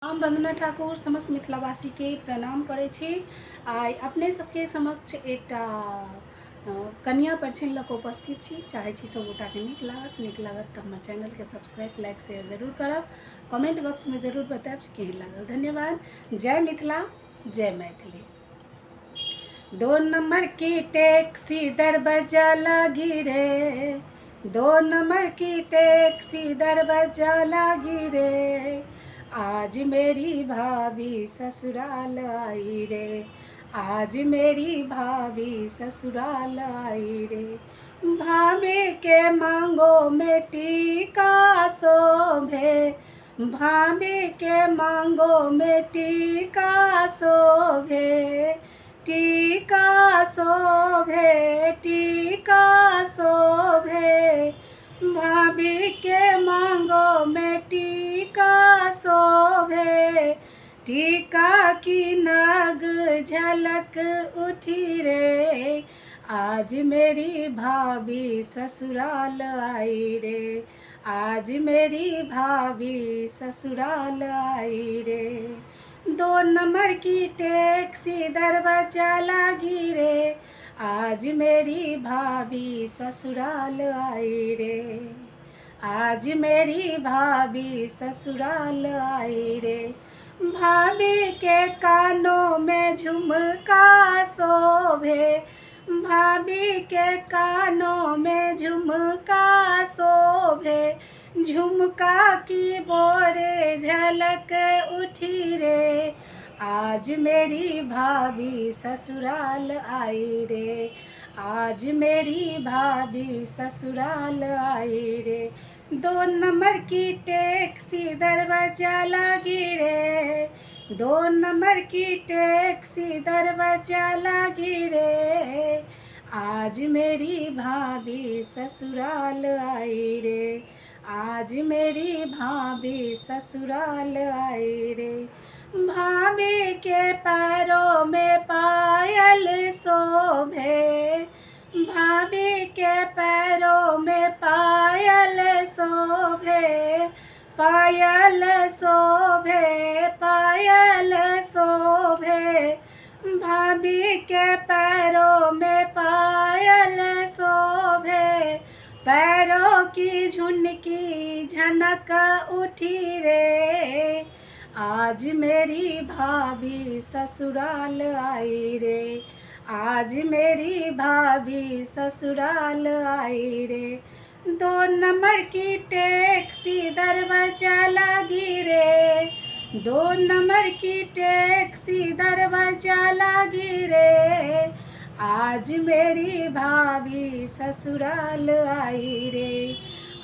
हम वंदना ठाकुर समस्त मिथिलावासी के प्रणाम करै छी। आइ अपने सबके समक्ष एकटा कन्या परिछन लऽ कऽ उपस्थित छी। चाहै छी सब गोटाके नीक लागत तऽ हमर चैनलके सब्सक्राइब लाइक शेयर जरूर करब। कमेंट बॉक्समे जरूर बतायब केहन लागल। धन्यवाद। जय मिथिला, जय मैथिली। 2 नंबर की टैक्सी दरवाजा लागी रे, 2 नंबर की टैक्सी दरवाजा लागी रे, आज मेरी भाभी ससुराल आई रे, आज मेरी भाभी ससुराल आई रे। भाभी के मांगों में टीका शोभे, भाभी के मांगों में टीका शोभे, टीका शोभे, टीका शोभे, भाभी के मांगों में टीका शोभे, टीका की नग झलक उठी रे, आज मेरी भाभी ससुराल आई रे, आज मेरी भाभी ससुराल आई रे। 2 नंबर की टैक्सी दरवाजा लागी रे, आज मेरी भाभी ससुराल आई रे, आज मेरी भाभी ससुराल आई रे। भाभी के कानों में झुमका शोभे, भाभी के कानों में झुमका शोभे, झुमका की बोरे झलक उठी रे, आज मेरी भाभी ससुराल आई रे, आज मेरी भाभी ससुराल आई रे। 2 नंबर की टैक्सी दरवाजा लागी रे, 2 नंबर की टैक्सी दरवाजा लागी रे, आज मेरी भाभी ससुराल आई रे, आज मेरी भाभी ससुराल आई रे। भाभी के पैरों में पायल शोभे, भाभी के पैरों में पायल शोभे, पायल शोभे, पायल शोभे, भाभी के पैरों में पायल शोभे, पैरों की झुनकी झनक उठी रे, आज मेरी भाभी ससुराल आई रे, आज मेरी भाभी ससुराल आई रे। 2 नंबर की टैक्सी दरवाजा लागी रे, 2 नंबर की टैक्सी दरवाजा लागी रे, आज मेरी भाभी ससुराल आई रे,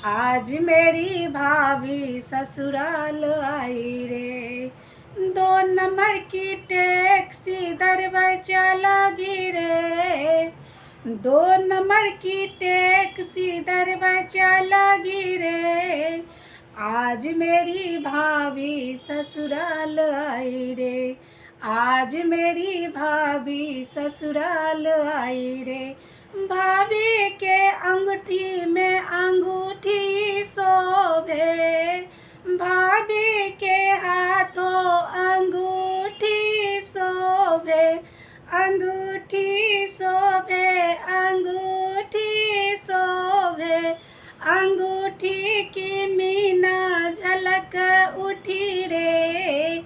आज मेरी भाभी ससुराल आई रे। 2 नंबर की टैक्सी दरवाजा लागी रे, 2 नंबर की टैक्सी दरवाजा लागी रे, आज मेरी भाभी ससुराल आई रे, आज मेरी भाभी ससुराल आई रे। भाभी के अंगूठी में अंगूठी शोभे, भाभी के हाथों अंगूठी शोभे, अंगूठी शोभे, अंगूठी शोभे, अंगूठी की मीना झलक उठी रे,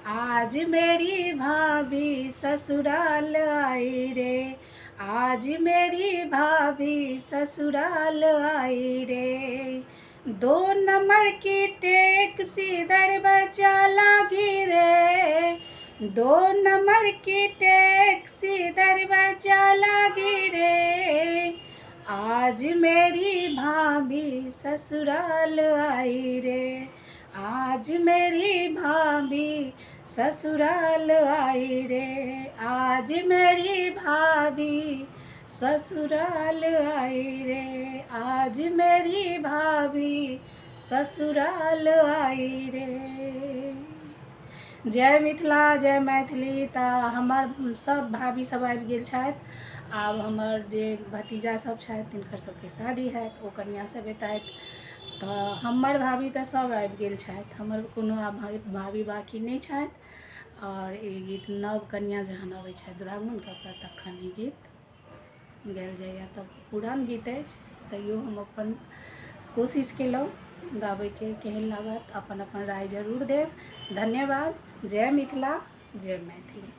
आज मेरी भाभी ससुराल आई रे, आज मेरी भाभी ससुराल आई रे। 2 नंबर की टैक्सी दरवाजा लागी रे, 2 नंबर की टैक्सी दरवाजा लागी रे, आज मेरी भाभी ससुराल आई रे, आज मेरी भाभी ससुराल आई रे, आज मेरी भाभी ससुराल आई रे, आज मेरी भाभी ससुराल आई रे। जय मिथिला, जय मैथिली। तऽ हमर सब भाभी सब आबि गेल छथि। आब हमर जे भतीजा सब छथि तिनकर सबके शादी हैत, ओ कन्या सब एतथि। तऽ हमर भाभी तऽ सब आबि गेल छथि, हमर कोनो भाभी बाकी नहि छथि। और ई गीत नव कन्या जहन अबै छथि दुरागमन कऽ कऽ तखन ई गीत गायल जाइए। तऽ पुरान गीत अछि, तैयो हम अपन कोशिश केलहुँ गाबैके। केहन लागत अपन अपन राय जरूर देब। धन्यवाद। जय मिथिला, जय मैथिली।